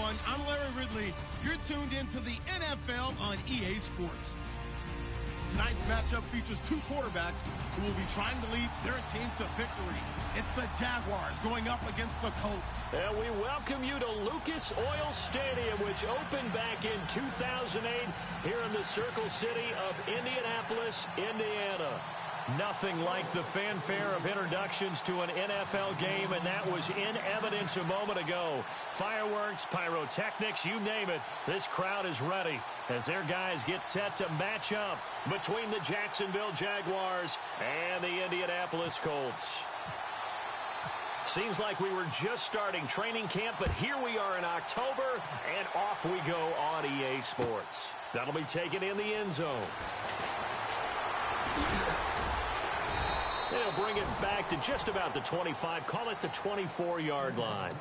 everyone. I'm Larry Ridley. You're tuned into the NFL on EA Sports. Tonight's matchup features two quarterbacks who will be trying to lead their team to victory. It's the Jaguars going up against the Colts. And we welcome you to Lucas Oil Stadium, which opened back in 2008 here in the Circle City of Indianapolis, Indiana. Nothing like the fanfare of introductions to an NFL game, and that was in evidence a moment ago. Fireworks, pyrotechnics, you name it. This crowd is ready as their guys get set to match up between the Jacksonville Jaguars and the Indianapolis Colts. Seems like we were just starting training camp, but here we are in October, and off we go on EA Sports. That'll be taken in the end zone. They'll bring it back to just about the 25, call it the 24-yard line.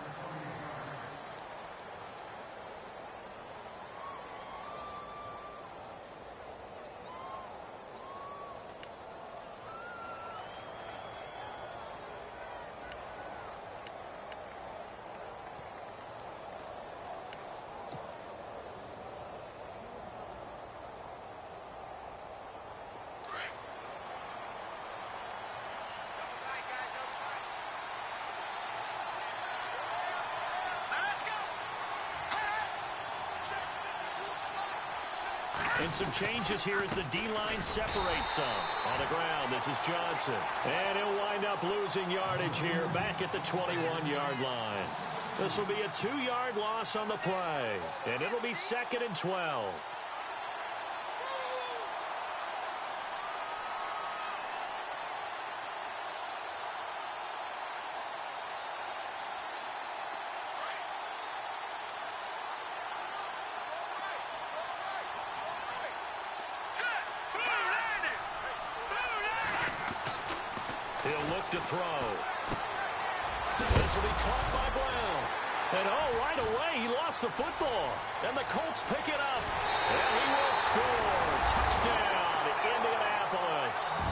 And some changes here as the D-line separates some. On the ground, this is Johnson. And he'll wind up losing yardage here back at the 21-yard line. This will be a 2-yard loss on the play. And it'll be 2nd and 12. He'll look to throw. This will be caught by Brown. And right away, he lost the football. And the Colts pick it up. And he will score. Touchdown, Indianapolis.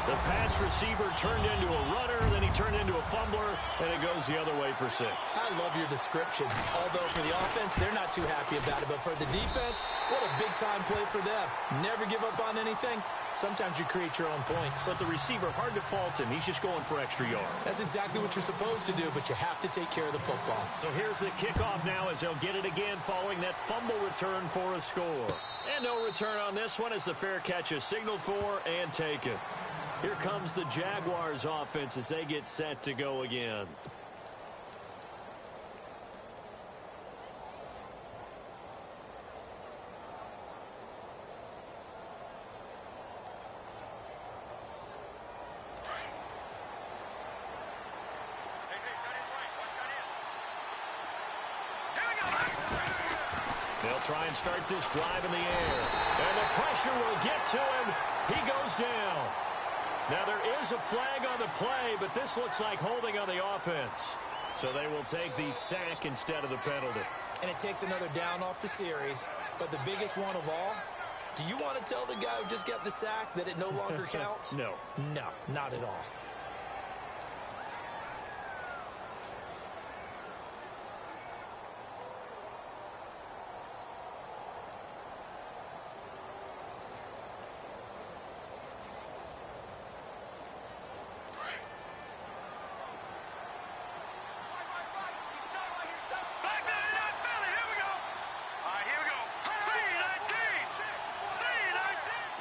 The pass receiver turned into a runner, then he turned into a fumbler, and it goes the other way for 6. I love your description. Although for the offense, they're not too happy about it. But for the defense, what a big-time play for them. Never give up on anything. Sometimes you create your own points. But the receiver, hard to fault him. He's just going for extra yards. That's exactly what you're supposed to do, but you have to take care of the football. So here's the kickoff now as they'll get it again following that fumble return for a score. And no return on this one as the fair catch is signaled for and taken. Here comes the Jaguars offense as they get set to go again. They'll try and start this drive in the air. And the pressure will get to him. He goes down. Now there is a flag on the play, but this looks like holding on the offense. So they will take the sack instead of the penalty. And it takes another down off the series. But the biggest one of all, do you want to tell the guy who just got the sack that it no longer counts? No. No, not at all.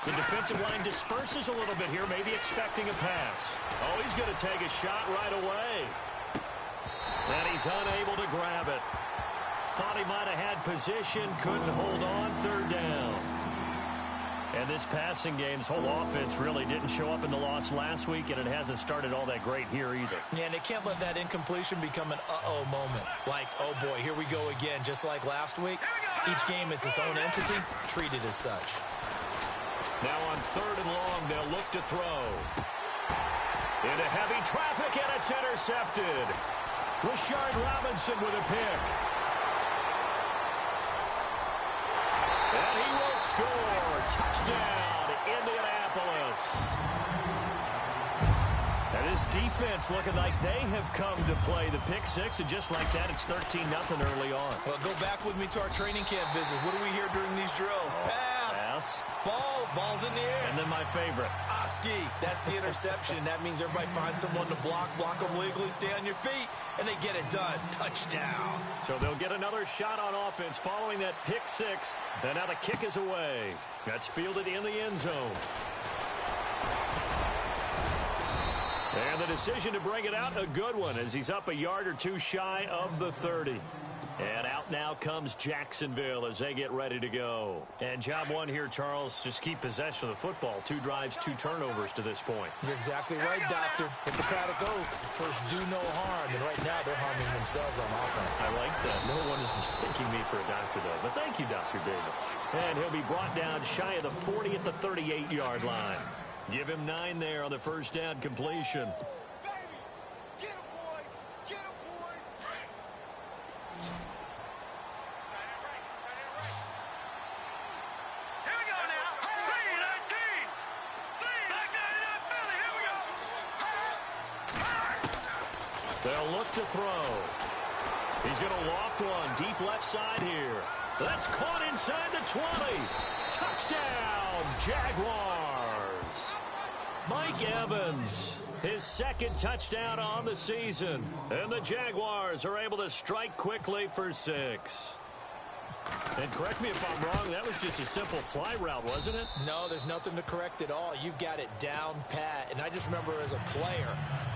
The defensive line disperses a little bit here, maybe expecting a pass. Oh, he's going to take a shot right away. And he's unable to grab it. Thought he might have had position, couldn't hold on, 3rd down. And this passing game's whole offense really didn't show up in the loss last week, and it hasn't started all that great here either. Yeah, and they can't let that incompletion become an uh-oh moment. Like, oh boy, here we go again, just like last week. Each game is its own entity, treated as such. Now on 3rd and long, they'll look to throw. Into heavy traffic, and it's intercepted. Rashard Robinson with a pick. And he will score. Touchdown, Indianapolis. This defense looking like they have come to play the pick six, and just like that, it's 13-0 early on. Well, go back with me to our training camp visit. What do we hear during these drills? Pass. Ball's in the air. And then my favorite. Oski. That's the interception. That means everybody finds someone to block them legally, stay on your feet, and they get it done. Touchdown. So they'll get another shot on offense following that pick six, and now the kick is away. That's fielded in the end zone. And the decision to bring it out, a good one, as he's up a yard or two shy of the 30. And out now comes Jacksonville as they get ready to go. And job one here, Charles, just keep possession of the football. 2 drives, 2 turnovers to this point. You're exactly right, Doctor. Hippocratic oath. First, do no harm. And right now, they're harming themselves on offense. I like that. No one is mistaking me for a doctor, though. But thank you, Dr. Davis. And he'll be brought down shy of the 40 at the 38-yard line. Give him 9 there on the first down completion. They'll look to throw. He's going to loft one deep left side here. That's caught inside the 20. Touchdown, Jaguars. Mike Evans, his second touchdown on the season. And the Jaguars are able to strike quickly for 6. And correct me if I'm wrong, that was just a simple fly route, wasn't it? No, there's nothing to correct at all. You've got it down pat. And I just remember as a player,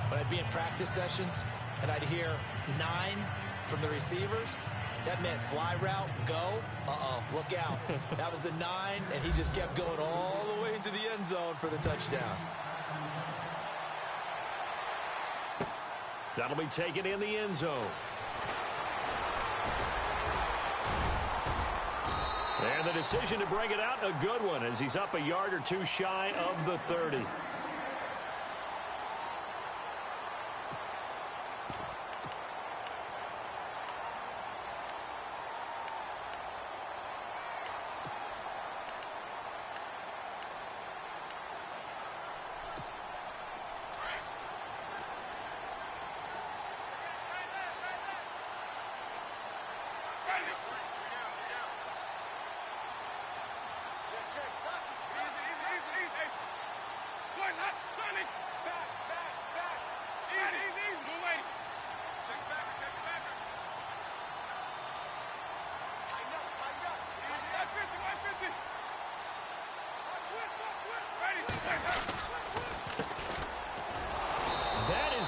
when I'd be in practice sessions and I'd hear 9 from the receivers, that meant fly route, go. Look out. That was the 9, and he just kept going all the way into the end zone for the touchdown. That'll be taken in the end zone. And the decision to bring it out, a good one, as he's up a yard or two shy of the 30.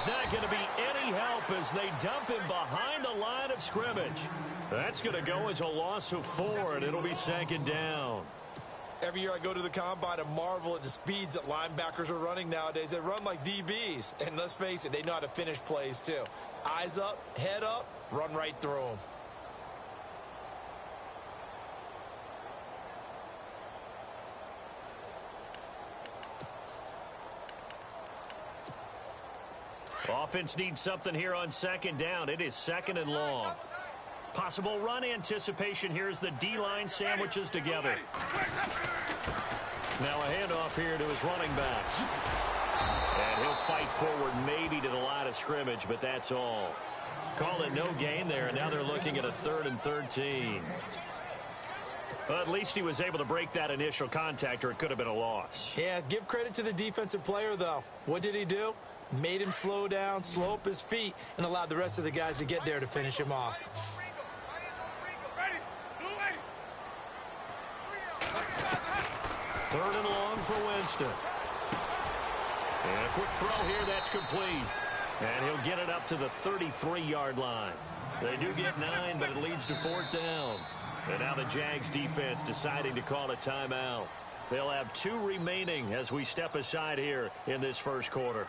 Not going to be any help as they dump him behind the line of scrimmage. That's going to go as a loss of 4, and it'll be 2nd down. Every year I go to the combine and marvel at the speeds that linebackers are running nowadays. They run like DBs, and let's face it, they know how to finish plays too. Eyes up, head up, run right through them. Offense needs something here on 2nd down. It is 2nd and long. Possible run anticipation here as the D-line sandwiches together. Now a handoff here to his running back. And he'll fight forward maybe to the line of scrimmage, but that's all. Call it no gain there, and now they're looking at a 3rd and 13. Well, at least he was able to break that initial contact, or it could have been a loss. Yeah, give credit to the defensive player, though. What did he do? Made him slow down, slow up his feet, and allowed the rest of the guys to get there to finish him off. 3rd and long for Winston. And a quick throw here, that's complete. And he'll get it up to the 33-yard line. They do get 9, but it leads to 4th down. And now the Jags defense deciding to call a timeout. They'll have 2 remaining as we step aside here in this first quarter.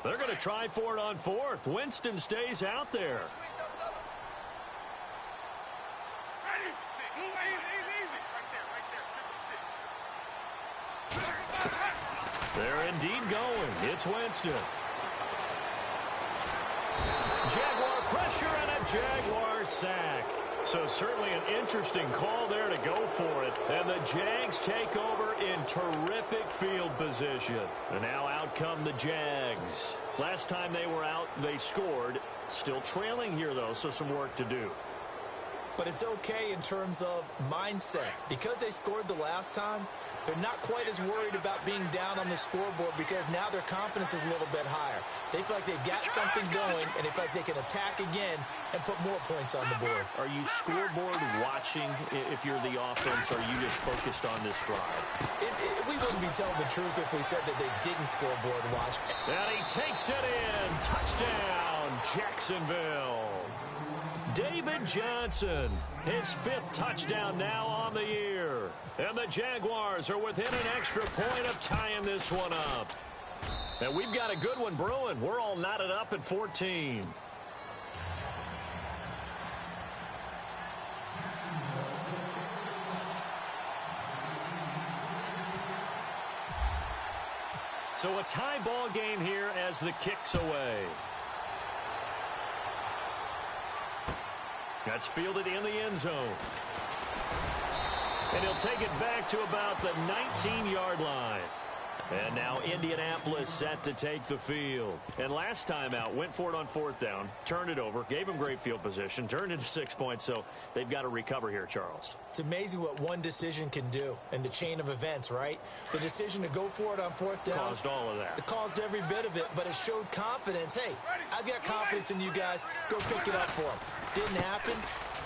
They're going to try for it on 4th. Winston stays out there. They're indeed going. It's Winston. Jaguar pressure and a Jaguar sack. So certainly an interesting call there to go for it. And the Jags take over in terrific field position. And now out come the Jags. Last time they were out, they scored. Still trailing here, though, so some work to do. But it's okay in terms of mindset. Because they scored the last time, they're not quite as worried about being down on the scoreboard because now their confidence is a little bit higher. They feel like they've got something going, and they feel like they can attack again and put more points on the board. Are you scoreboard watching if you're the offense, or are you just focused on this drive? We wouldn't be telling the truth if we said that they didn't scoreboard watch. And he takes it in. Touchdown, Jacksonville. David Johnson, his 5th touchdown now on the year. And the Jaguars are within an extra point of tying this one up. And we've got a good one brewing. We're all knotted up at 14. So a tie ball game here as the kick's away. That's fielded in the end zone. And he'll take it back to about the 19-yard line. And now Indianapolis set to take the field. And last time out, went for it on 4th down, turned it over, gave him great field position, turned into 6 points, so they've got to recover here, Charles. It's amazing what one decision can do in the chain of events, right? The decision to go for it on 4th down. Caused all of that. It caused every bit of it, but it showed confidence. Hey, I've got confidence in you guys. Go pick it up for them. Didn't happen.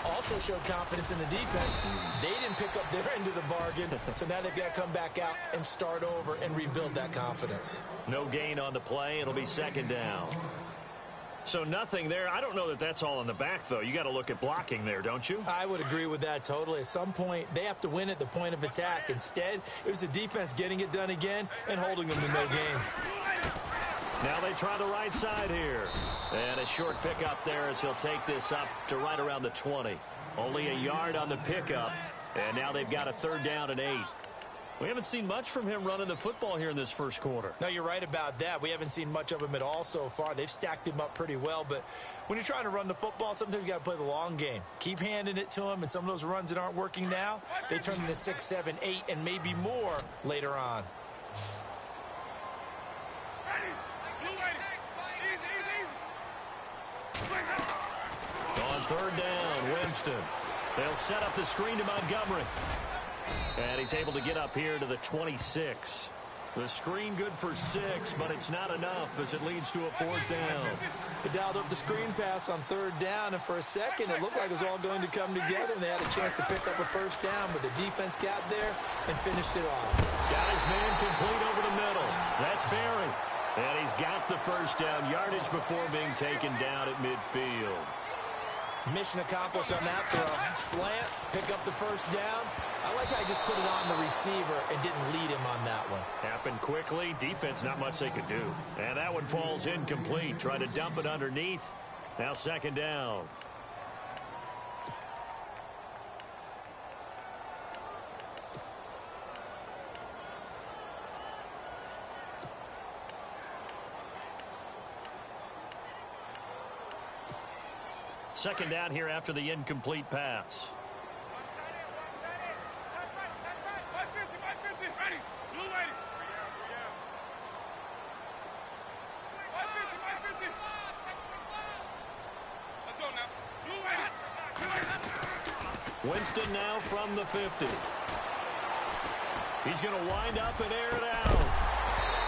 Also showed confidence in the defense. They didn't pick up their end of the bargain, so now they've got to come back out and start over and rebuild that confidence. No gain on the play. It'll be 2nd down. So nothing there. I don't know that that's all in the back, though. You got to look at blocking there, don't you? I would agree with that totally. At some point, they have to win at the point of attack. Instead, it was the defense getting it done again and holding them to no game. Now they try the right side here. And a short pickup there as he'll take this up to right around the 20. Only a yard on the pickup. And now they've got a 3rd down and 8. We haven't seen much from him running the football here in this first quarter. No, you're right about that. We haven't seen much of him at all so far. They've stacked him up pretty well. But when you're trying to run the football, sometimes you got to play the long game. Keep handing it to him. And some of those runs that aren't working now, they turn into 6, 7, 8, and maybe more later on. On 3rd down, Winston. They'll set up the screen to Montgomery. And he's able to get up here to the 26. The screen good for 6, but it's not enough as it leads to a 4th down. They dialed up the screen pass on 3rd down, and for a second it looked like it was all going to come together, and they had a chance to pick up a 1st down, but the defense got there and finished it off. Got his man complete over the middle. That's Barry. And he's got the 1st down yardage before being taken down at midfield. Mission accomplished on that throw. Slant, pick up the 1st down. I like how he just put it on the receiver and didn't lead him on that one. Happened quickly. Defense, not much they could do. And that one falls incomplete. Try to dump it underneath. Now 2nd down. Second down here after the incomplete pass. Winston now from the 50. He's going to wind up and air it out.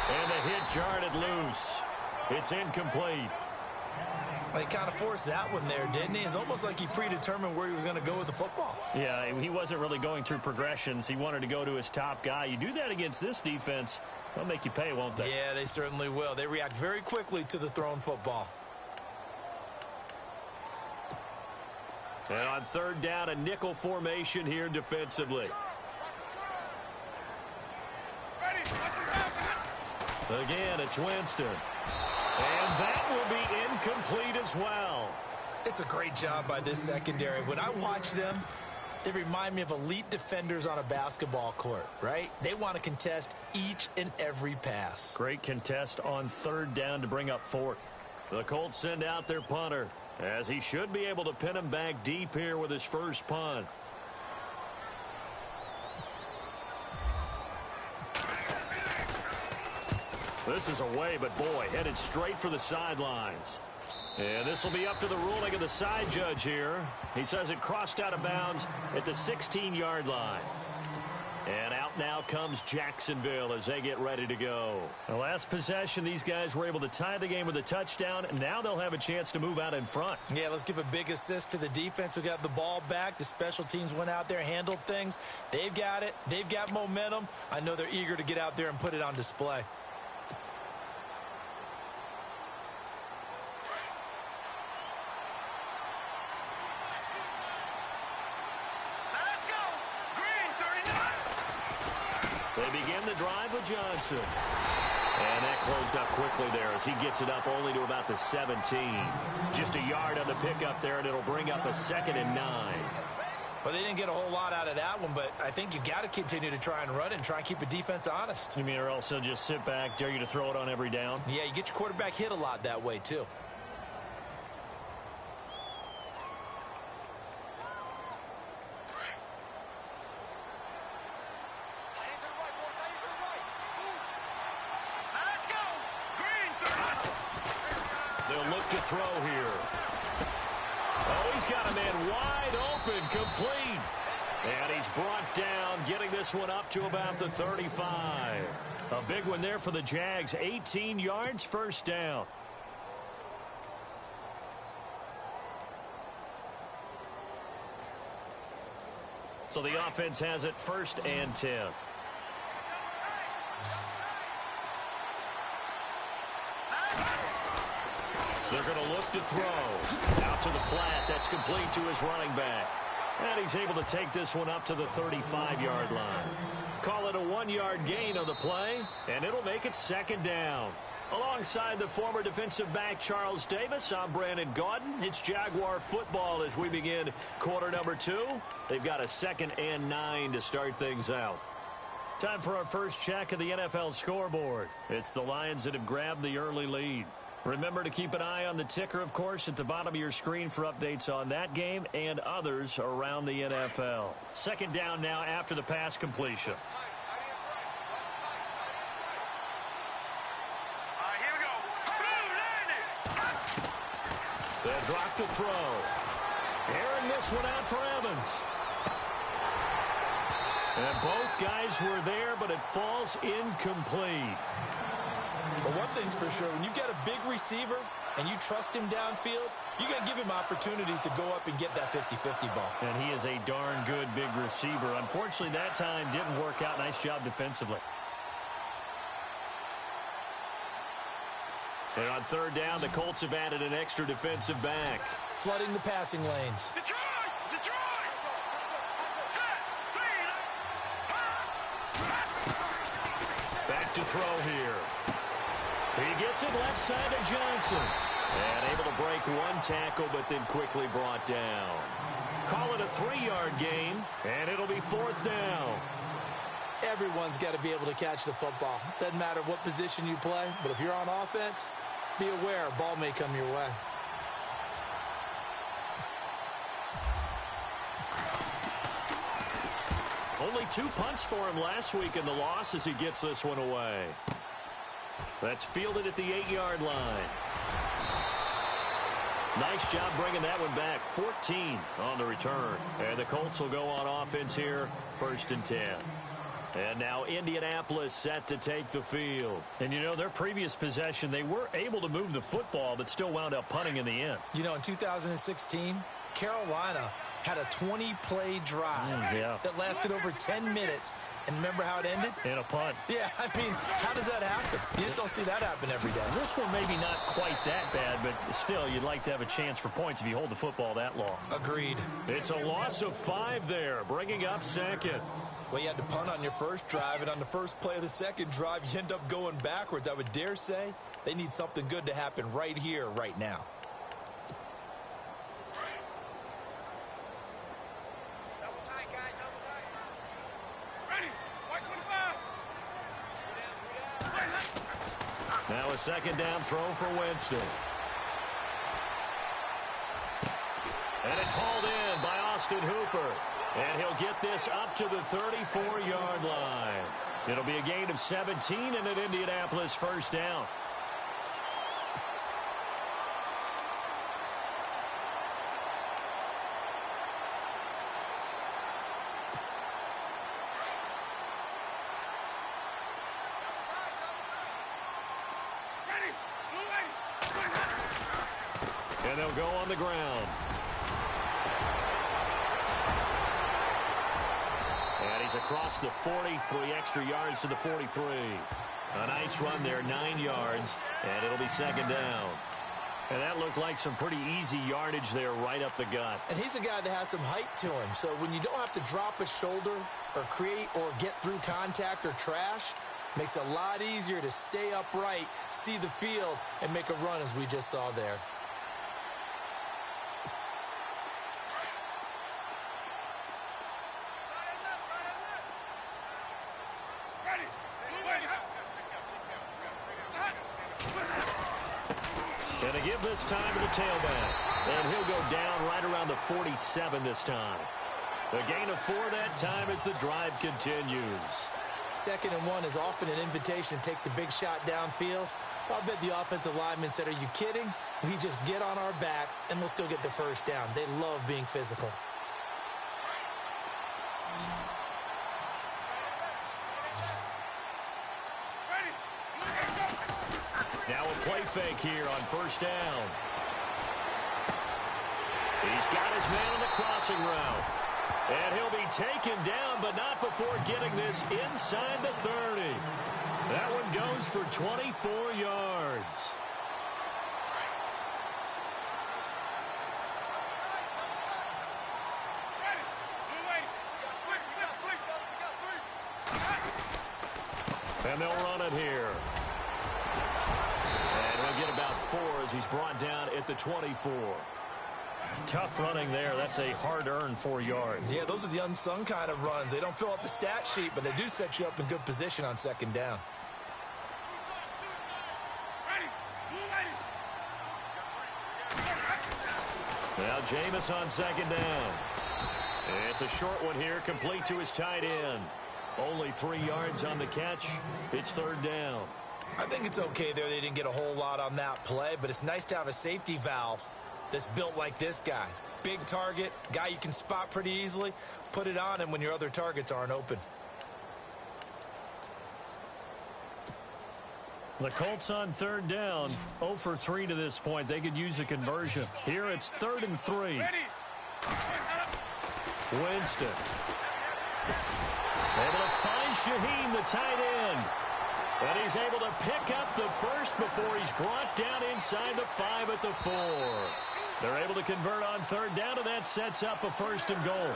And the hit jarred it loose. It's incomplete. He kind of forced that one there, didn't he? It's almost like he predetermined where he was going to go with the football. Yeah, he wasn't really going through progressions. He wanted to go to his top guy. You do that against this defense, they'll make you pay, won't they? Yeah, they certainly will. They react very quickly to the thrown football. And on 3rd down, a nickel formation here defensively. Again, it's Winston. And that will be incomplete as well. It's a great job by this secondary. When I watch them, they remind me of elite defenders on a basketball court, right? They want to contest each and every pass. Great contest on 3rd down to bring up 4th. The Colts send out their punter, as he should be able to pin him back deep here with his first punt. This is away, but boy, headed straight for the sidelines. And this will be up to the ruling of the side judge here. He says it crossed out of bounds at the 16-yard line. And out now comes Jacksonville as they get ready to go. The last possession, these guys were able to tie the game with a touchdown, and now they'll have a chance to move out in front. Yeah, let's give a big assist to the defense who got the ball back. The special teams went out there, handled things. They've got it. They've got momentum. I know they're eager to get out there and put it on display. They begin the drive with Johnson. And that closed up quickly there as he gets it up only to about the 17. Just a yard on the pickup there, and it'll bring up a 2nd and 9. Well, they didn't get a whole lot out of that one, but I think you've got to continue to try and run it and try and keep the defense honest. You mean, or else they'll just sit back, dare you to throw it on every down? Yeah, you get your quarterback hit a lot that way, too. They'll look to throw here. Oh, he's got a man wide open, complete. And he's brought down, getting this one up to about the 35. A big one there for the Jags. 18 yards, first down. So the offense has it 1st and 10. They're going to look to throw. Out to the flat. That's complete to his running back. And he's able to take this one up to the 35-yard line. Call it a 1-yard gain on the play, and it'll make it 2nd down. Alongside the former defensive back Charles Davis, I'm Brandon Gaudin. It's Jaguar football as we begin quarter number 2. They've got a 2nd and 9 to start things out. Time for our first check of the NFL scoreboard. It's the Lions that have grabbed the early lead. Remember to keep an eye on the ticker, of course, at the bottom of your screen for updates on that game and others around the NFL. 2nd down now after the pass completion. They drop to throw. Airing this one out for Evans. And both guys were there, but it falls incomplete. But one thing's for sure, when you get a big receiver and you trust him downfield, you got to give him opportunities to go up and get that 50-50 ball. And he is a darn good big receiver. Unfortunately, that time didn't work out. Nice job defensively. And on 3rd down, the Colts have added an extra defensive back. Flooding the passing lanes. Back to throw here. He gets it left side to Johnson. And able to break one tackle, but then quickly brought down. Call it a 3-yard gain, and it'll be 4th down. Everyone's got to be able to catch the football. Doesn't matter what position you play, but if you're on offense, be aware a ball may come your way. Only 2 punts for him last week in the loss as he gets this one away. That's fielded at the 8-yard line. Nice job bringing that one back. 14 on the return. And the Colts will go on offense here, 1st and 10. And now Indianapolis set to take the field. And, you know, their previous possession, they were able to move the football, but still wound up punting in the end. You know, in 2016, Carolina had a 20-play drive that lasted over 10 minutes. And remember how it ended? In a punt. Yeah, I mean, how does that happen? You just don't see that happen every day. This one maybe not quite that bad, but still, you'd like to have a chance for points if you hold the football that long. Agreed. It's a loss of 5 there, bringing up 2nd. Well, you had to punt on your first drive, and on the first play of the second drive, you end up going backwards. I would dare say they need something good to happen right here, right now. Now a 2nd down throw for Winston. And it's hauled in by Austin Hooper. And he'll get this up to the 34-yard line. It'll be a gain of 17 and an Indianapolis first down. And they'll go on the ground. And he's across the 40, 3 extra yards to the 43. A nice run there, 9 yards, and it'll be second down. And that looked like some pretty easy yardage there right up the gut. And he's a guy that has some height to him, so when you don't have to drop a shoulder or create or get through contact or trash, makes it a lot easier to stay upright, see the field, and make a run as we just saw there. And a give this time to the tailback. And he'll go down right around the 47 this time. The gain of 4 that time as the drive continues. 2nd and 1 is often an invitation to take the big shot downfield. I'll bet the offensive lineman said, "Are you kidding? We just get on our backs and let's go get the first down." They love being physical. Now a play fake here on first down. He's got his man on the crossing route. And he'll be taken down, but not before getting this inside the 30. That one goes for 24 yards. And they'll run it here. And he'll get about 4 as he's brought down at the 24. Tough running there. That's a hard-earned 4 yards. Yeah, those are the unsung kind of runs. They don't fill up the stat sheet, but they do set you up in good position on second down. Now Jameis on second down. It's a short one here, complete to his tight end. Only 3 yards on the catch. It's third down. I think it's okay there. They didn't get a whole lot on that play, but it's nice to have a safety valve that's built like this guy. Big target, guy you can spot pretty easily. Put it on him when your other targets aren't open. The Colts on third down, 0 for 3 to this point. They could use a conversion. Here it's 3rd and 3. Winston. Able to find Shaheen, the tight end. And he's able to pick up the first before he's brought down inside the 5 at the 4. They're able to convert on third down, and that sets up a 1st and goal.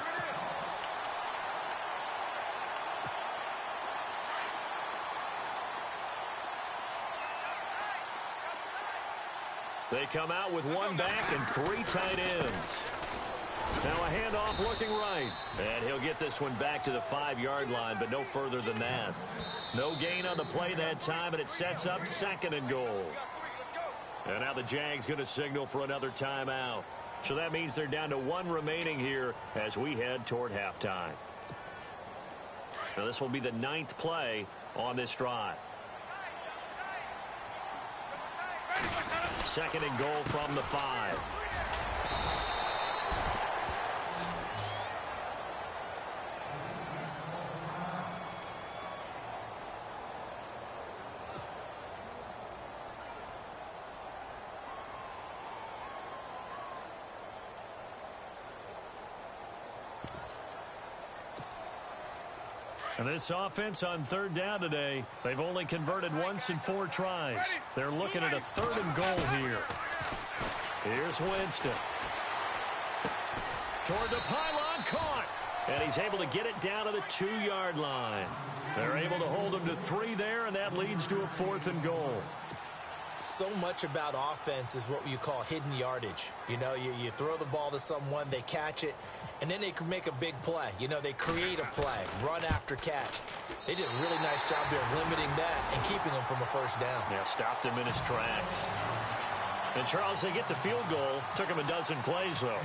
They come out with 1 back and 3 tight ends. Now a handoff looking right. And he'll get this one back to the 5-yard line, but no further than that. No gain on the play that time, and it sets up 2nd and goal. And now the Jags going to signal for another timeout. So that means they're down to 1 remaining here as we head toward halftime. Now this will be the 9th play on this drive. 2nd and goal from the 5. And this offense on third down today, they've only converted once in 4 tries. They're looking at a 3rd and goal here. Here's Winston. Toward the pylon, caught. And he's able to get it down to the 2-yard line. They're able to hold him to 3 there, and that leads to a 4th and goal. So much about offense is what you call hidden yardage. You know, you throw the ball to someone, they catch it, and then they can make a big play. You know, they create a play, run after catch. They did a really nice job there of limiting that and keeping him from a 1st down. Yeah, stopped him in his tracks. And, Charles, they get the field goal Took him a dozen plays, though.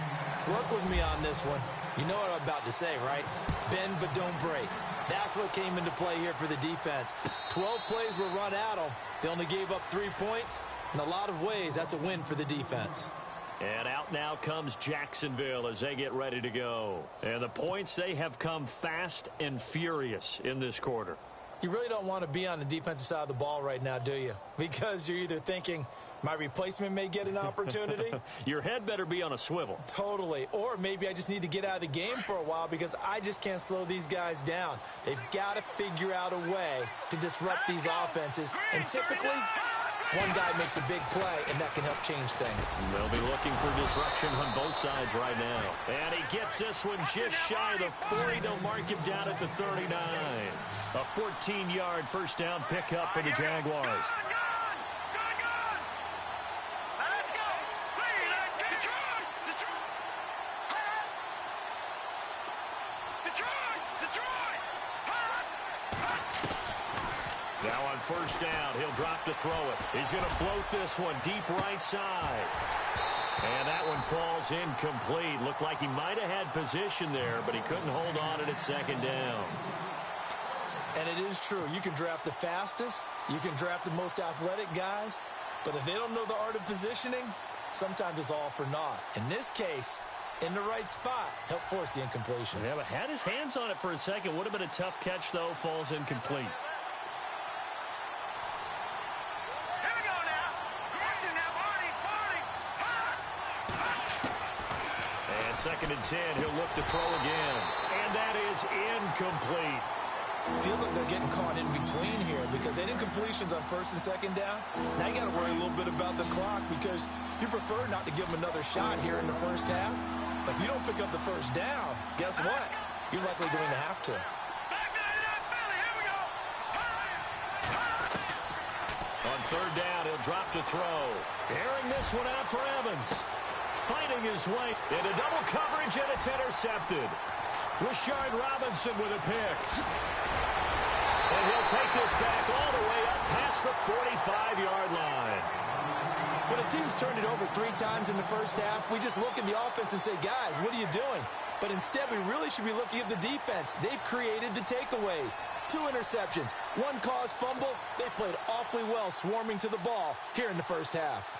Work with me on this one. You know what I'm about to say, right? Bend but don't break. That's what came into play here for the defense. 12 plays were run at them. They only gave up 3 points. In a lot of ways, that's a win for the defense. And out now comes Jacksonville as they get ready to go. And the points, they have come fast and furious in this quarter. You really don't want to be on the defensive side of the ball right now, do you? Because you're either thinking, my replacement may get an opportunity. Your head better be on a swivel. Totally. Or maybe I just need to get out of the game for a while because I just can't slow these guys down. They've got to figure out a way to disrupt these offenses. And typically, one guy makes a big play, and that can help change things. They'll be looking for disruption on both sides right now. And he gets this one just shy of the 40. They'll mark him down at the 39. A 14-yard first down pickup for the Jaguars. Now on first down, he'll drop to throw it. He's going to float this one deep right side. And that one falls incomplete. Looked like he might have had position there, but he couldn't hold on at second down. And it is true. You can draft the fastest. You can draft the most athletic guys. But if they don't know the art of positioning, sometimes it's all for naught. In this case, in the right spot, help force the incompletion. Yeah, but had his hands on it for a second. Would have been a tough catch, though. Falls incomplete. Second and 10, he'll look to throw again. And that is incomplete. Feels like they're getting caught in between here because they did incompletions on first and second down. Now you got to worry a little bit about the clock because you prefer not to give them another shot here in the first half. But if you don't pick up the first down, guess what? You're likely going to have to. On third down, he'll drop to throw. Airing this one out for Evans. Fighting his way into double coverage, and it's intercepted. Rashard Robinson with a pick. And he'll take this back all the way up past the 45-yard line. When a team's turned it over 3 times in the first half, we just look at the offense and say, guys, what are you doing? But instead, we really should be looking at the defense. They've created the takeaways. 2 interceptions, 1 caused fumble. They played awfully well swarming to the ball here in the first half.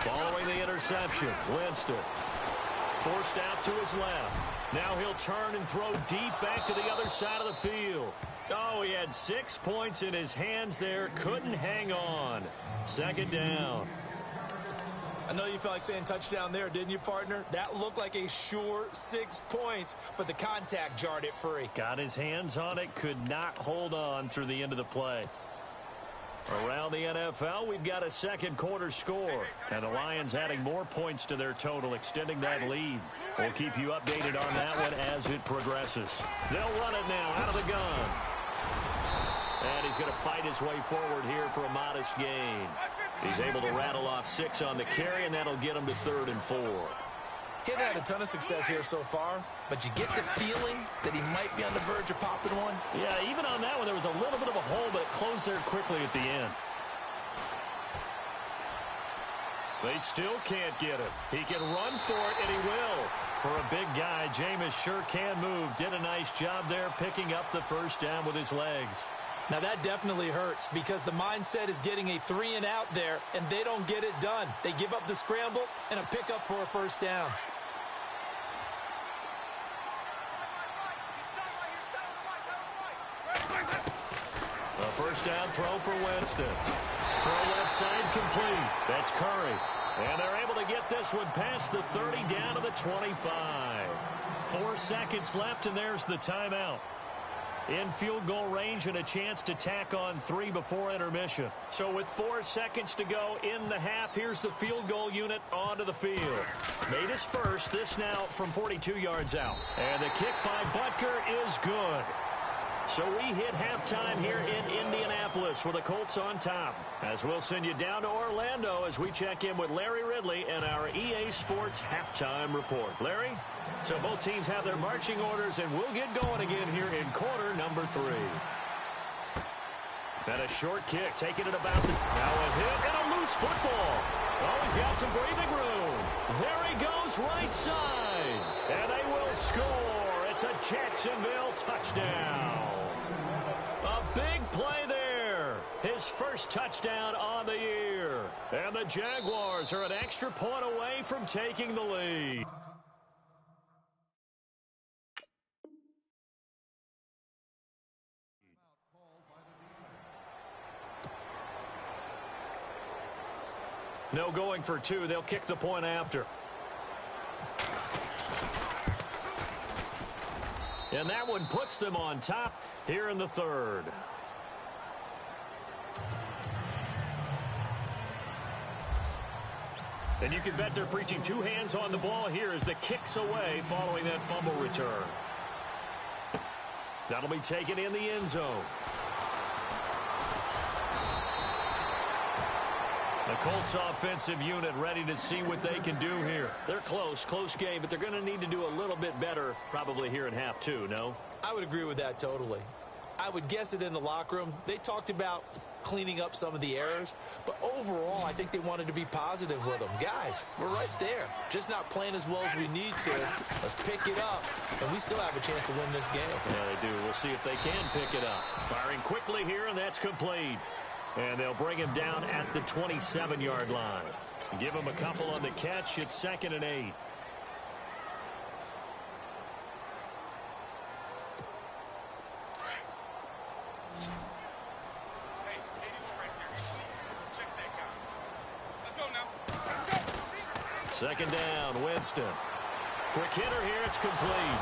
Following the interception, Winston forced out to his left. Now he'll turn and throw deep back to the other side of the field. Oh, he had 6 points in his hands there. Couldn't hang on. Second down. I know you felt like saying touchdown there, didn't you, partner? That looked like a sure 6 points, but the contact jarred it free. Got his hands on it, could not hold on through the end of the play. Around the NFL, we've got a second quarter score. And the Lions adding more points to their total, extending that lead. We'll keep you updated on that one as it progresses. They'll run it now out of the gun. And he's going to fight his way forward here for a modest gain. He's able to rattle off 6 on the carry, and that'll get him to 3rd and 4. He hasn't had a ton of success here so far, but you get the feeling that he might be on the verge of popping one. Yeah, even on that one, there was a little bit of a hole, but it closed there quickly at the end. They still can't get him. He can run for it, and he will. For a big guy, Jameis sure can move. Did a nice job there picking up the first down with his legs. Now, that definitely hurts because the mindset is getting a 3 and out there, and they don't get it done. They give up the scramble and a pickup for a first down. A first down throw for Winston. Throw left side complete. That's Curry. And they're able to get this one past the 30 down to the 25. 4 seconds left, and there's the timeout. In field goal range and a chance to tack on 3 before intermission. So with 4 seconds to go in the half, here's the field goal unit onto the field. Made his first, this now from 42 yards out. And the kick by Butker is good. So we hit halftime here in Indianapolis with the Colts on top. As we'll send you down to Orlando as we check in with Larry Ridley and our EA Sports halftime report. Larry? So both teams have their marching orders, and we'll get going again here in quarter number 3. And a short kick, taking it about this. Now a hit and a loose football. Oh, he's got some breathing room. There he goes, right side. And they will score. It's a Jacksonville touchdown. A big play there. His first touchdown on the year. And the Jaguars are an extra point away from taking the lead. No going for 2. They'll kick the point after. And that one puts them on top here in the 3rd. And you can bet they're preaching 2 hands on the ball here as the kick's away following that fumble return. That'll be taken in the end zone. The Colts offensive unit ready to see what they can do here. They're close game, but they're going to need to do a little bit better probably here in half 2, no? I would agree with that totally. I would guess it in the locker room. They talked about cleaning up some of the errors, but overall, I think they wanted to be positive with them. Guys, we're right there. Just not playing as well as we need to. Let's pick it up, and we still have a chance to win this game. Yeah, they do. We'll see if they can pick it up. Firing quickly here, and that's complete. And they'll bring him down at the 27-yard line. Give him a couple on the catch. It's 2nd and 8. Second down, Winston. Quick hitter here, it's complete.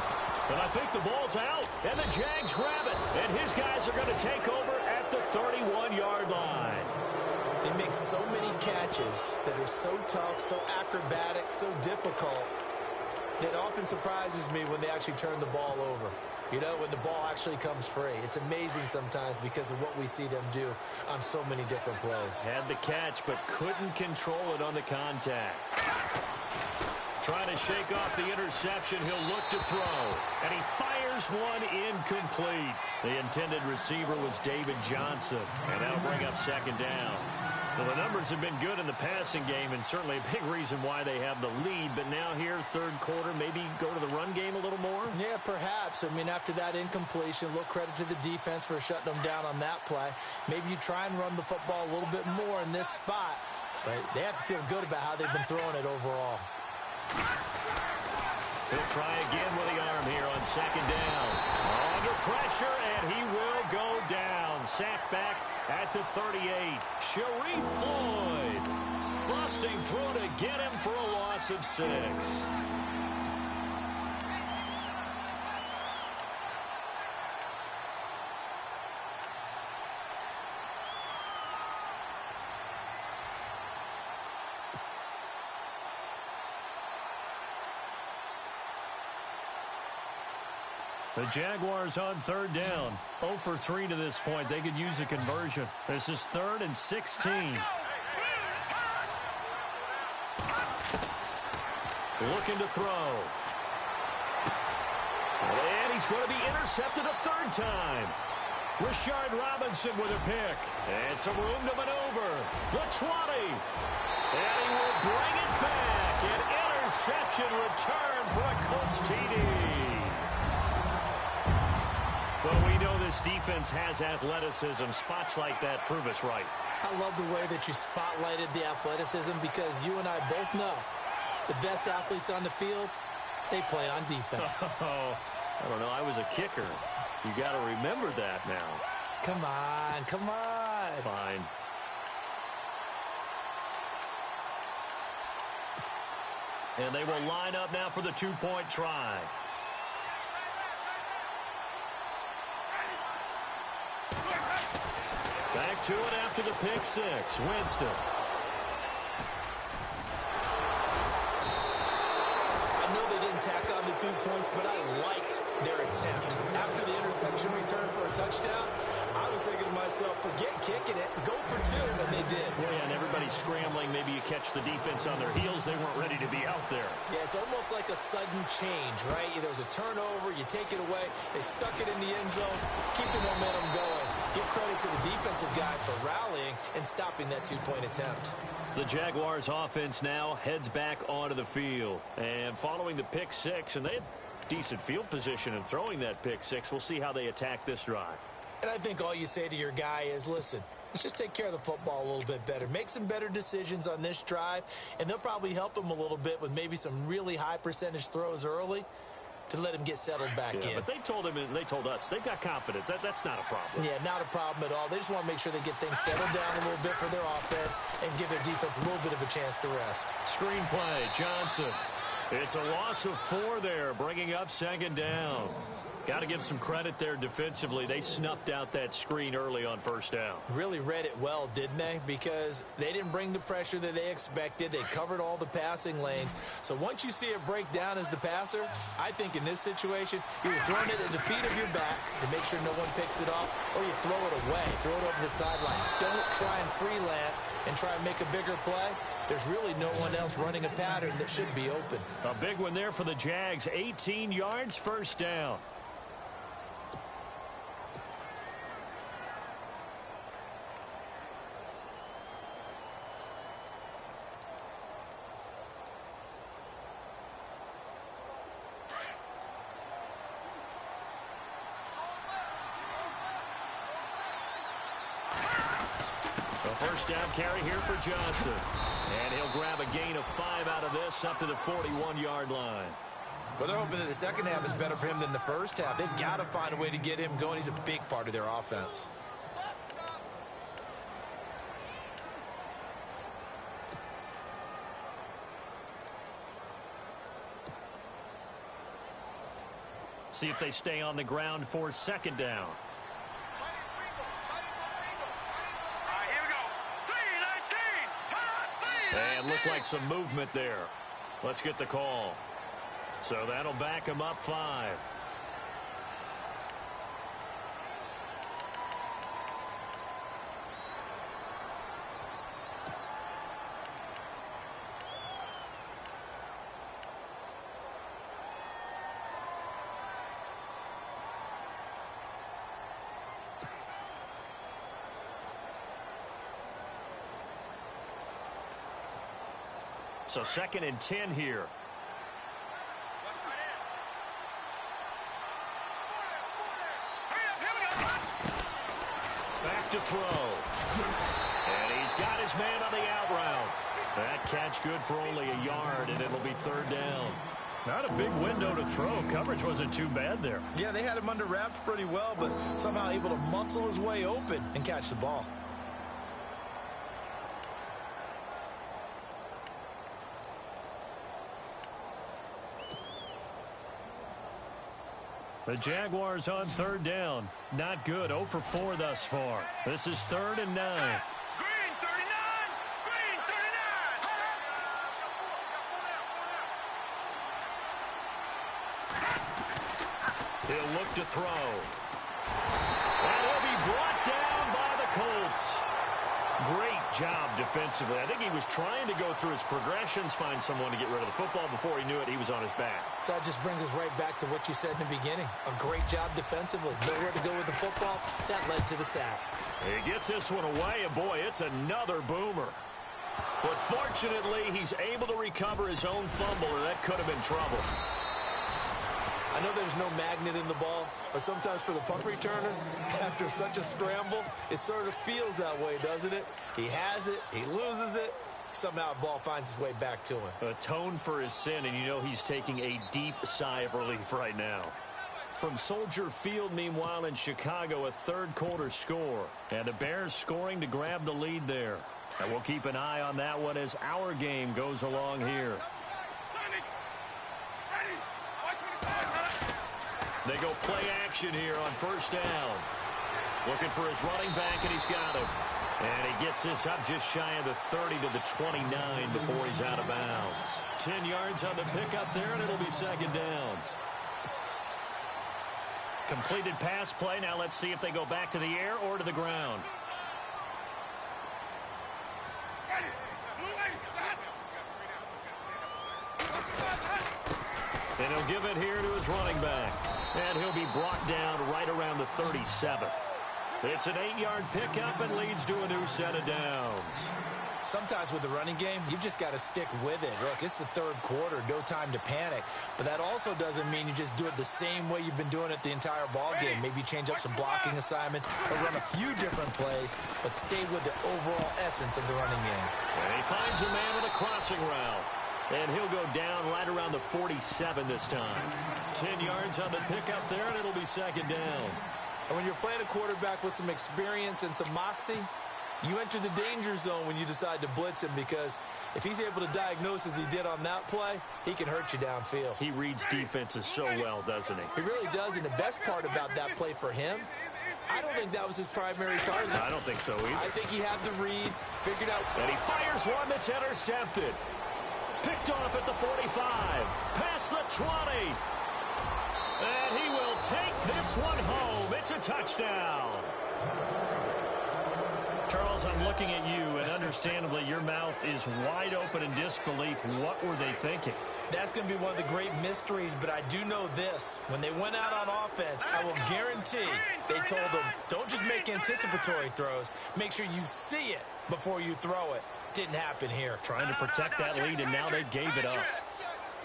And I think the ball's out, and the Jags grab it. And his guys are going to take over at the 31-yard line. They make so many catches that are so tough, so acrobatic, so difficult, that often surprises me when they actually turn the ball over. You know, when the ball actually comes free. It's amazing sometimes because of what we see them do on so many different plays. Had the catch, but couldn't control it on the contact. Trying to shake off the interception. He'll look to throw. And he fires one incomplete. The intended receiver was David Johnson. And that'll bring up 2nd down. Well, the numbers have been good in the passing game, and certainly a big reason why they have the lead. But now here, 3rd quarter, maybe go to the run game a little more? Yeah, perhaps. I mean, after that incompletion, a little credit to the defense for shutting them down on that play. Maybe you try and run the football a little bit more in this spot. But they have to feel good about how they've been throwing it overall. He'll try again with the arm here on 2nd down. Under pressure, and he will go down. Sacked back at the 38. Sharif Floyd busting through to get him for a loss of 6. The Jaguars on 3rd down. 0 for 3 to this point. They could use a conversion. This is 3rd and 16. Looking to throw. And he's going to be intercepted a 3rd time. Rashard Robinson with a pick. And some room to maneuver. The 20. And he will bring it back. An interception return for a Colts TD. Well, we know this defense has athleticism. Spots like that prove us right. I love the way that you spotlighted the athleticism because you and I both know the best athletes on the field, they play on defense. Oh, I don't know. I was a kicker. You got to remember that now. Come on, come on. Fine. And they will line up now for the 2-point try. Back to it after the pick 6. Winston. I know they didn't tack on the 2 points, but I liked their attempt. After the interception return for a touchdown, I was thinking to myself, forget kicking it, go for two, and they did. Yeah, and everybody's scrambling. Maybe you catch the defense on their heels. They weren't ready to be out there. Yeah, it's almost like a sudden change, right? There was a turnover, you take it away, they stuck it in the end zone, keep the momentum going. Give credit to the defensive guys for rallying and stopping that two-point attempt. The Jaguars offense now heads back onto the field. And following the pick six, and they had decent field position in throwing that pick six, we'll see how they attack this drive. And I think all you say to your guy is, listen, let's just take care of the football a little bit better. Make some better decisions on this drive, and they'll probably help him a little bit with maybe some really high percentage throws early to let him get settled back in. But they told him and they told us they've got confidence. That's not a problem. Yeah, not a problem at all. They just want to make sure they get things settled down a little bit for their offense and give their defense a little bit of a chance to rest. Screenplay, Johnson. It's a loss of 4 there, bringing up second down. Got to give some credit there defensively. They snuffed out that screen early on first down. Really read it well, didn't they? Because they didn't bring the pressure that they expected. They covered all the passing lanes. So once you see it break down as the passer, I think in this situation, you're throwing it at the feet of your back to make sure no one picks it off, or you throw it away, throw it over the sideline. Don't try and freelance and try and make a bigger play. There's really no one else running a pattern that should be open. A big one there for the Jags. 18 yards, first down. First down carry here for Johnson. And he'll grab a gain of 5 out of this up to the 41-yard line. Well, they're hoping that the second half is better for him than the first half. They've got to find a way to get him going. He's a big part of their offense. See if they stay on the ground for second down. And looked like some movement there. Let's get the call. So that'll back him up 5. So 2nd and 10 here. Back to throw. And he's got his man on the out route. That catch good for only a yard, and it'll be 3rd down. Not a big window to throw. Coverage wasn't too bad there. Yeah, they had him under wraps pretty well, but somehow able to muscle his way open and catch the ball. The Jaguars on 3rd down. Not good. 0 for 4 thus far. This is 3rd and 9. Green 39! Green 39! He'll look to throw. And he'll be brought down by the Colts. Great job defensively. I think he was trying to go through his progressions, find someone to get rid of the football. Before he knew it, he was on his back. So that just brings us right back to what you said in the beginning. A great job defensively. Nowhere to go with the football. That led to the sack. He gets this one away, and boy, it's another boomer. But fortunately, he's able to recover his own fumble, or that could have been trouble. I know there's no magnet in the ball, but sometimes for the punt returner, after such a scramble, it sort of feels that way, doesn't it? He has it, he loses it, somehow the ball finds its way back to him. Atone for his sin, and you know he's taking a deep sigh of relief right now. From Soldier Field, meanwhile, in Chicago, a 3rd quarter score. And the Bears scoring to grab the lead there. And we'll keep an eye on that one as our game goes along here. They go play action here on 1st down. Looking for his running back, and he's got him. And he gets this up just shy of the 30 to the 29 before he's out of bounds. 10 yards on the pickup there, and it'll be 2nd down. Completed pass play. Now let's see if they go back to the air or to the ground. And he'll give it here to his running back. And he'll be brought down right around the 37. It's an 8-yard pickup and leads to a new set of downs. Sometimes with the running game, you've just got to stick with it. Look, it's the third quarter, no time to panic. But that also doesn't mean you just do it the same way you've been doing it the entire ball game. Maybe change up some blocking assignments or run a few different plays, but stay with the overall essence of the running game. And he finds a man with a crossing route. And he'll go down right around the 47 this time. 10 yards on the pickup there, and it'll be second down. And when you're playing a quarterback with some experience and some moxie, you enter the danger zone when you decide to blitz him, because if he's able to diagnose as he did on that play, he can hurt you downfield. He reads defenses so well, doesn't he? He really does, and the best part about that play for him, I don't think that was his primary target. I don't think so either. I think he had the read, figured out. And he fires one that's intercepted. Picked off at the 45. Past the 20. And he will take this one home. It's a touchdown. Charles, I'm looking at you, and understandably your mouth is wide open in disbelief. What were they thinking? That's going to be one of the great mysteries, but I do know this. When they went out on offense, I will guarantee they told them, don't just make anticipatory throws. Make sure you see it before you throw it. Didn't happen here. Trying to protect that lead, and now they gave it up.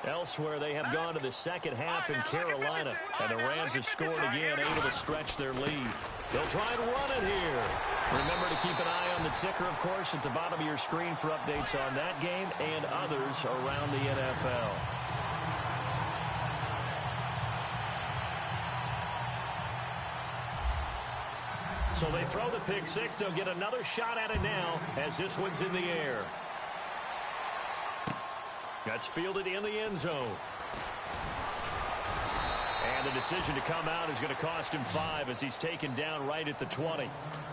Elsewhere, they have gone to the second half in Carolina, and the Rams have scored again, able to stretch their lead. They'll try and run it here. Remember to keep an eye on the ticker, of course, at the bottom of your screen for updates on that game and others around the NFL. So they throw the pick six. They'll get another shot at it now as this one's in the air. That's fielded in the end zone. And the decision to come out is going to cost him 5 as he's taken down right at the 20.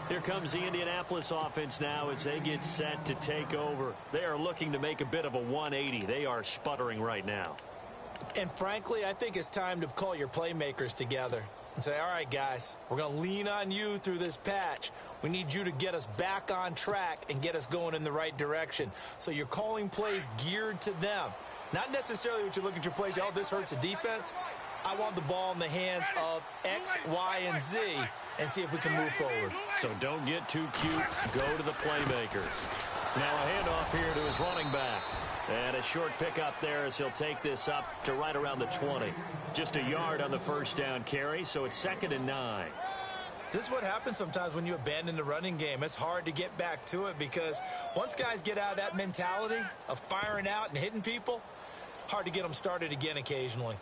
Here comes the Indianapolis offense now as they get set to take over. They are looking to make a bit of a 180. They are sputtering right now. And frankly, I think it's time to call your playmakers together and say, all right, guys, we're going to lean on you through this patch. We need you to get us back on track and get us going in the right direction. So you're calling plays geared to them. Not necessarily what you look at your plays, oh, this hurts the defense. I want the ball in the hands of X, Y, and Z and see if we can move forward. So don't get too cute. Go to the playmakers. Now a handoff here to his running back. And a short pickup there as he'll take this up to right around the 20. Just a yard on the first down carry, so it's 2nd and 9. This is what happens sometimes when you abandon the running game. It's hard to get back to it because once guys get out of that mentality of firing out and hitting people, hard to get them started again occasionally.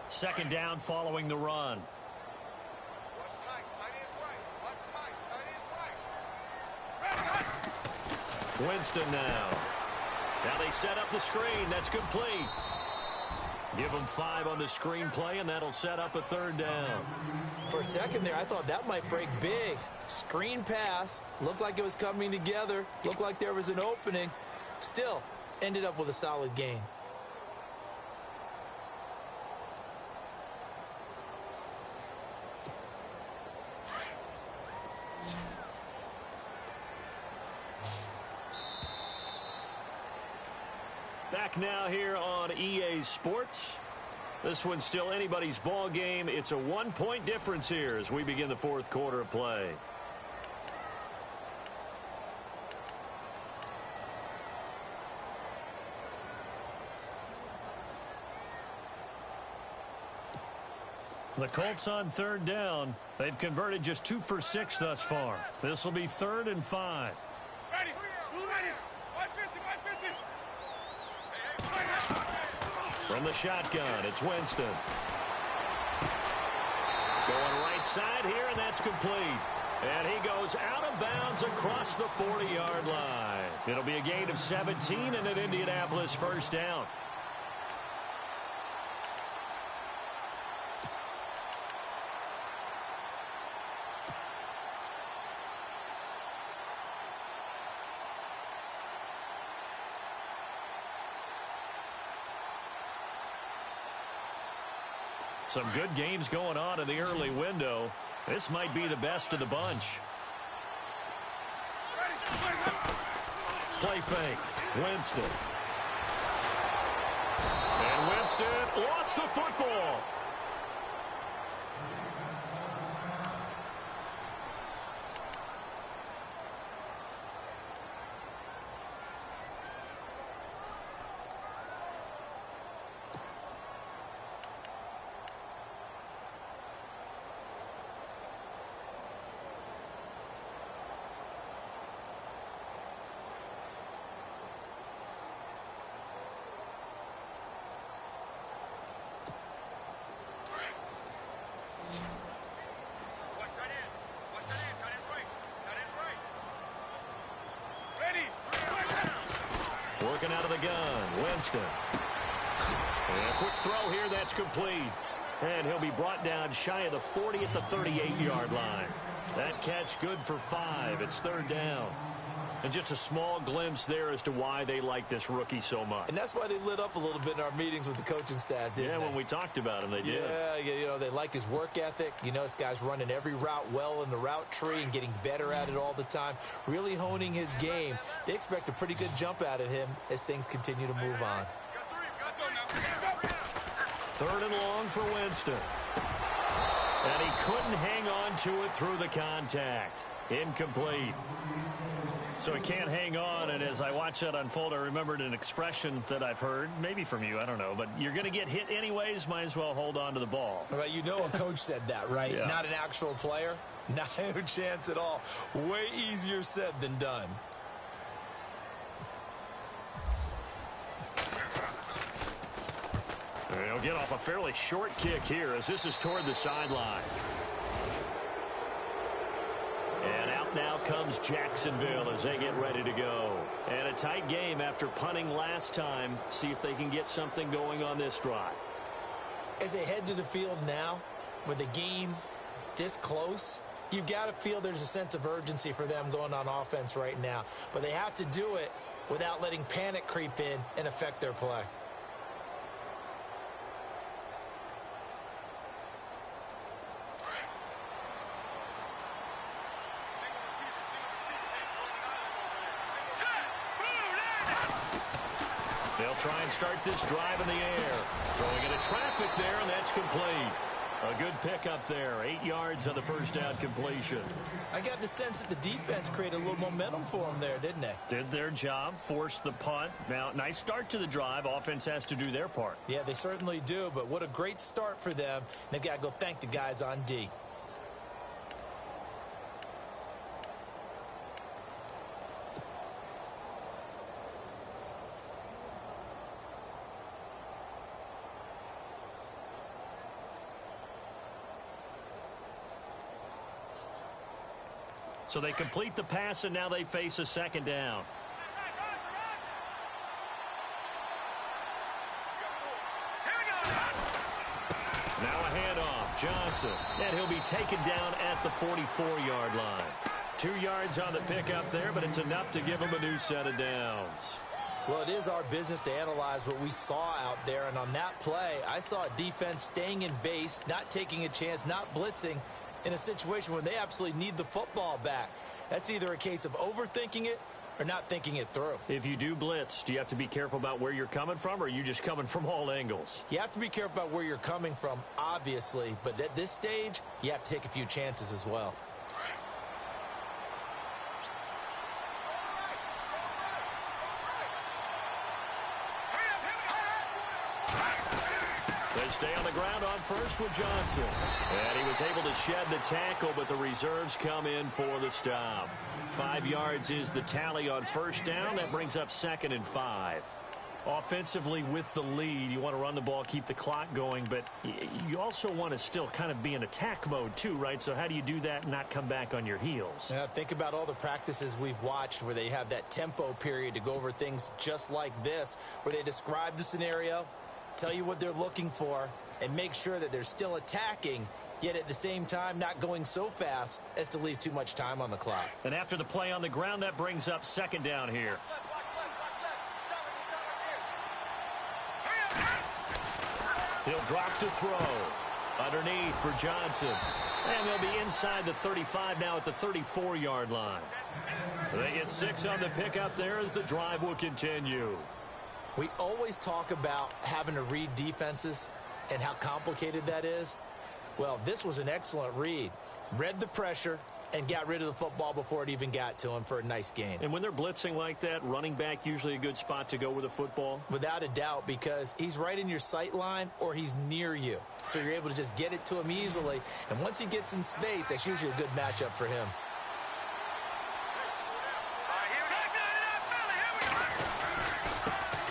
Second down following the run. Winston now. Now they set up the screen. That's complete. Give them 5 on the screen play, and that'll set up a 3rd down. For a second there, I thought that might break big. Screen pass. Looked like it was coming together. Looked like there was an opening. Still, ended up with a solid gain. Back now here on EA Sports. This one's still anybody's ball game. It's a 1-point difference here as we begin the 4th quarter of play. The Colts on 3rd down. They've converted just 2 for 6 thus far. This will be 3rd and 5. Ready. From the shotgun, it's Winston. Going right side here, and that's complete. And he goes out of bounds across the 40-yard line. It'll be a gain of 17 and an Indianapolis 1st down. Some good games going on in the early window. This might be the best of the bunch. Play fake. Winston. And Winston lost the football. Working out of the gun, Winston. And a quick throw here, that's complete. And he'll be brought down shy of the 40 at the 38-yard line. That catch good for 5. It's third down. And just a small glimpse there as to why they like this rookie so much. And that's why they lit up a little bit in our meetings with the coaching staff, didn't they? Yeah, when we talked about him, they did. Yeah, they like his work ethic. You know, this guy's running every route well in the route tree and getting better at it all the time, really honing his game. They expect a pretty good jump out of him as things continue to move on. Third and long for Winston. And he couldn't hang on to it through the contact. Incomplete. So he can't hang on, and as I watch that unfold, I remembered an expression that I've heard, maybe from you, I don't know, but you're going to get hit anyways, might as well hold on to the ball. Right, you know a coach said that, right? Yeah. Not an actual player. Not a chance at all. Way easier said than done. He'll get off a fairly short kick here as this is toward the sideline. And out now comes Jacksonville as they get ready to go. And a tight game after punting last time. See if they can get something going on this drive. As they head to the field now, with the game this close, you've got to feel there's a sense of urgency for them going on offense right now. But they have to do it without letting panic creep in and affect their play. They'll try and start this drive in the air. Throwing into traffic there, and that's complete. A good pickup there. 8 yards on the first down completion. I got the sense that the defense created a little momentum for them there, didn't they? Did their job, forced the punt. Now, nice start to the drive. Offense has to do their part. Yeah, they certainly do, but what a great start for them. They've got to go thank the guys on D. So they complete the pass, and now they face a second down. Now a handoff. Johnson. And he'll be taken down at the 44-yard line. 2 yards on the pickup there, but it's enough to give him a new set of downs. Well, it is our business to analyze what we saw out there, and on that play, I saw a defense staying in base, not taking a chance, not blitzing, in a situation where they absolutely need the football back. That's either a case of overthinking it or not thinking it through. If you do blitz, do you have to be careful about where you're coming from, or are you just coming from all angles? You have to be careful about where you're coming from, obviously, but at this stage, you have to take a few chances as well. They stay on the ground on first with Johnson. And he was able to shed the tackle, but the reserves come in for the stop. 5 yards is the tally on first down. That brings up 2nd and 5. Offensively with the lead, you want to run the ball, keep the clock going, but you also want to still kind of be in attack mode too, right? So how do you do that and not come back on your heels? Yeah, think about all the practices we've watched where they have that tempo period to go over things just like this, where they describe the scenario, tell you what they're looking for, and make sure that they're still attacking, yet at the same time not going so fast as to leave too much time on the clock. And after the play on the ground, that brings up 2nd down here. He'll drop to throw. Underneath for Johnson. And they'll be inside the 35 now at the 34-yard line. They get 6 on the pickup there as the drive will continue. We always talk about having to read defenses and how complicated that is. Well, this was an excellent read. Read the pressure and got rid of the football before it even got to him for a nice gain. And when they're blitzing like that, running back usually a good spot to go with the football? Without a doubt, because he's right in your sight line or he's near you. So you're able to just get it to him easily. And once he gets in space, that's usually a good matchup for him.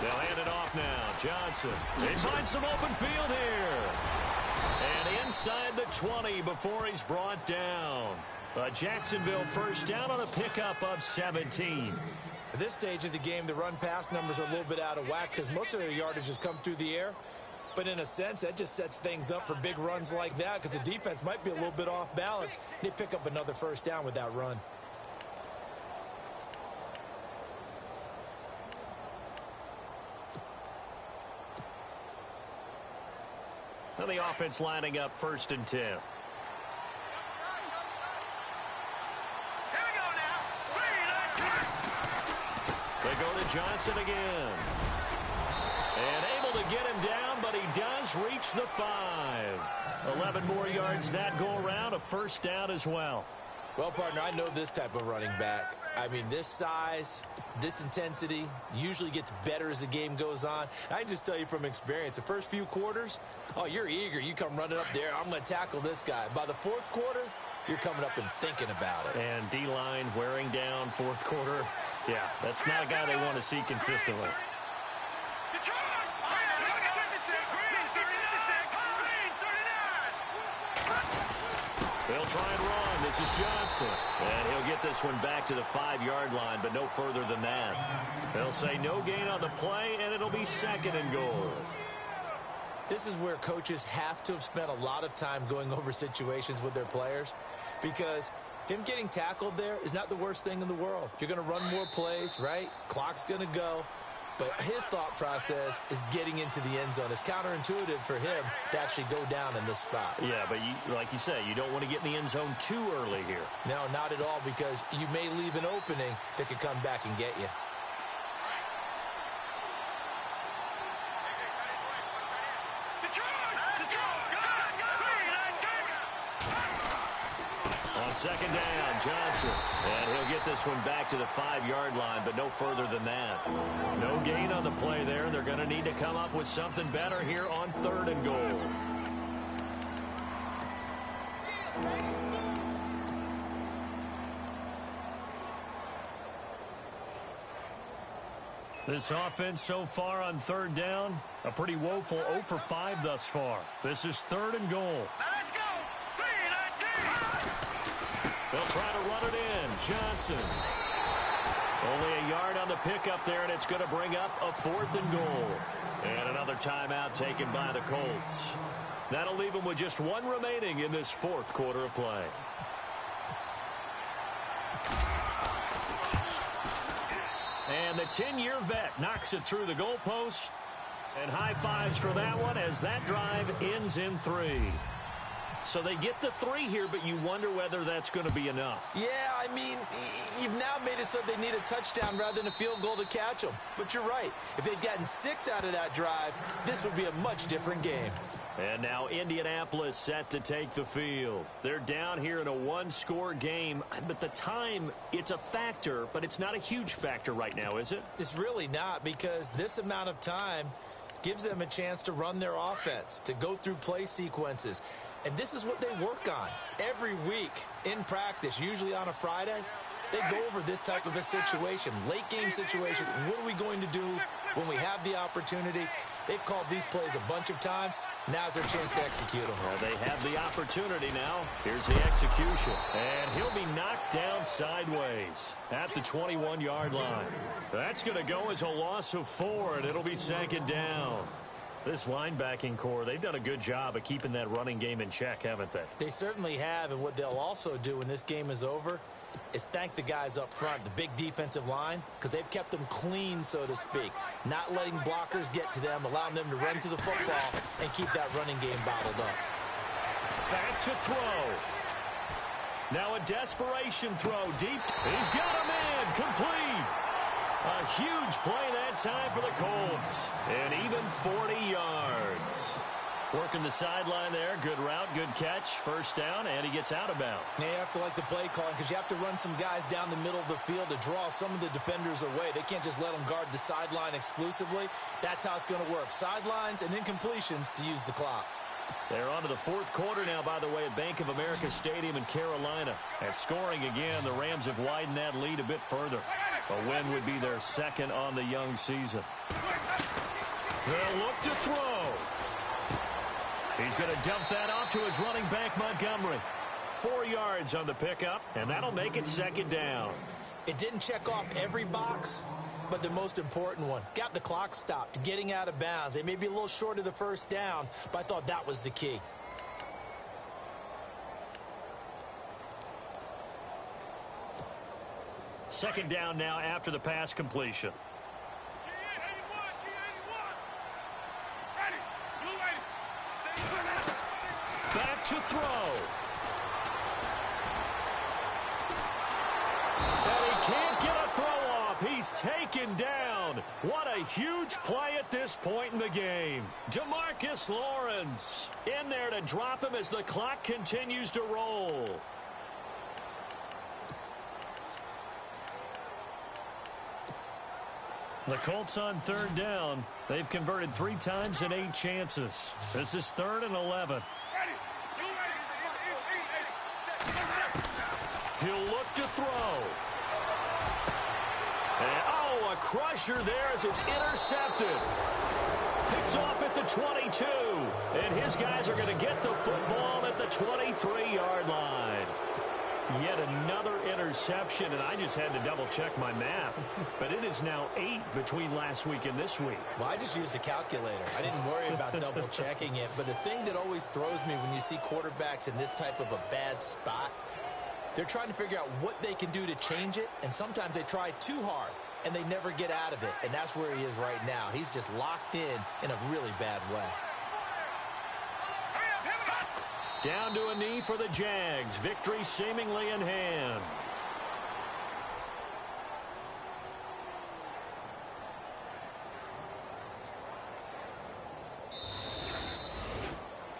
They'll hand it off now. Johnson. They find some open field here. And inside the 20 before he's brought down. Jacksonville first down on a pickup of 17. At this stage of the game, the run-pass numbers are a little bit out of whack because most of their yardage has come through the air. But in a sense, that just sets things up for big runs like that because the defense might be a little bit off balance. They pick up another first down with that run. Now the offense lining up 1st and 10. They go to Johnson again. And able to get him down, but he does reach the 5. 11 more yards that go around, a first down as well. Well, partner, I know this type of running back. I mean, this size, this intensity usually gets better as the game goes on. I can just tell you from experience, the first few quarters, oh, you're eager. You come running up there. I'm going to tackle this guy. By the 4th quarter, you're coming up and thinking about it. And D-line wearing down 4th quarter. Yeah, that's not a guy they want to see consistently. They'll try and run. This is Johnson. And he'll get this one back to the 5-yard line, but no further than that. They'll say no gain on the play, and it'll be 2nd and goal. This is where coaches have to have spent a lot of time going over situations with their players because him getting tackled there is not the worst thing in the world. You're going to run more plays, right? Clock's going to go. But his thought process is getting into the end zone. It's counterintuitive for him to actually go down in this spot. Yeah, but like you say, you don't want to get in the end zone too early here. No, not at all, because you may leave an opening that could come back and get you. On 2nd down, Johnson. And he'll get this one back to the 5-yard line, but no further than that. No gain on the play there. They're going to need to come up with something better here on 3rd and goal. This offense so far on 3rd down, a pretty woeful 0 for 5 thus far. This is 3rd and goal. They'll try to run it in. Johnson. Only a yard on the pickup there, and it's going to bring up a 4th and goal. And another timeout taken by the Colts. That'll leave them with just 1 remaining in this 4th quarter of play. And the 10-year vet knocks it through the goalpost. And high fives for that one as that drive ends in 3. So they get the 3 here, but you wonder whether that's going to be enough. Yeah, I mean, you've now made it so they need a touchdown rather than a field goal to catch them. But you're right. If they'd gotten 6 out of that drive, this would be a much different game. And now Indianapolis set to take the field. They're down here in a 1-score game. But the time, it's a factor, but it's not a huge factor right now, is it? It's really not, because this amount of time gives them a chance to run their offense, to go through play sequences. And this is what they work on every week in practice, usually on a Friday. They go over this type of a situation, late game situation. What are we going to do when we have the opportunity? They've called these plays a bunch of times. Now's their chance to execute them. Well, they have the opportunity now. Here's the execution. And he'll be knocked down sideways at the 21-yard line. That's going to go as a loss of 4, and it'll be 2nd down. This linebacking core, they've done a good job of keeping that running game in check, haven't they? They certainly have, and what they'll also do when this game is over is thank the guys up front, the big defensive line, because they've kept them clean, so to speak, not letting blockers get to them, allowing them to run to the football and keep that running game bottled up. Back to throw. Now a desperation throw deep. He's got him in. Complete. A huge play that time for the Colts. And even 40 yards. Working the sideline there. Good route, good catch. First down, and he gets out of bounds. Now you have to like the play calling because you have to run some guys down the middle of the field to draw some of the defenders away. They can't just let them guard the sideline exclusively. That's how it's going to work. Sidelines and incompletions to use the clock. They're on to the fourth quarter now, by the way, at Bank of America Stadium in Carolina. And scoring again, the Rams have widened that lead a bit further. A win would be their second on the young season. They'll look to throw. He's going to dump that off to his running back, Montgomery. 4 yards on the pickup, and that'll make it second down. It didn't check off every box, but the most important one. Got the clock stopped, getting out of bounds. They may be a little short of the first down, but I thought that was the key. Second down now after the pass completion. Back to throw. And he can't get a throw off. He's taken down. What a huge play at this point in the game. DeMarcus Lawrence in there to drop him as the clock continues to roll. The Colts on third down. They've converted 3 times in 8 chances. This is 3rd and 11. He'll look to throw. And, oh, a crusher there as it's intercepted. Picked off at the 22. And his guys are going to get the football at the 23-yard line. Yet another interception, and I just had to double-check my math. But it is now 8 between last week and this week. Well, I just used a calculator. I didn't worry about double-checking it. But the thing that always throws me when you see quarterbacks in this type of a bad spot, they're trying to figure out what they can do to change it, and sometimes they try too hard, and they never get out of it. And that's where he is right now. He's just locked in a really bad way. Down to a knee for the Jags. Victory seemingly in hand.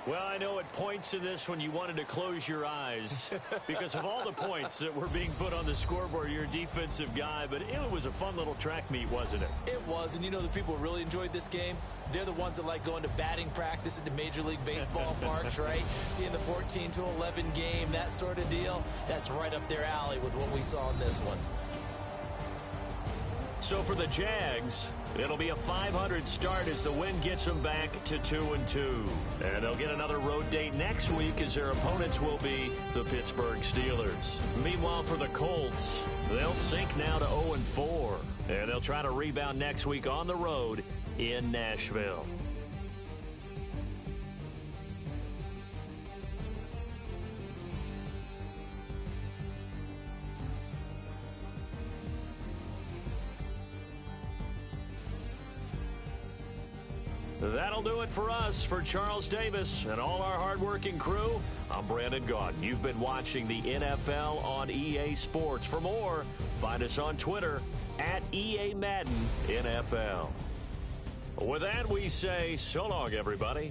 Well, I know at points in this when you wanted to close your eyes because of all the points that were being put on the scoreboard. You're a defensive guy, but it was a fun little track meet, wasn't it? It was, and you know the people who really enjoyed this game? They're the ones that like going to batting practice at the Major League Baseball parks, right? Seeing the 14-11 game, that sort of deal. That's right up their alley with what we saw in this one. So for the Jags, it'll be a 500 start as the win gets them back to 2-2. And they'll get another road date next week as their opponents will be the Pittsburgh Steelers. Meanwhile, for the Colts, they'll sink now to 0-4. And they'll try to rebound next week on the road in Nashville. That'll do it for us. For Charles Davis and all our hardworking crew, I'm Brandon Gaudin. You've been watching the NFL on EA Sports. For more, find us on Twitter at EA Madden NFL. With that, we say so long, everybody.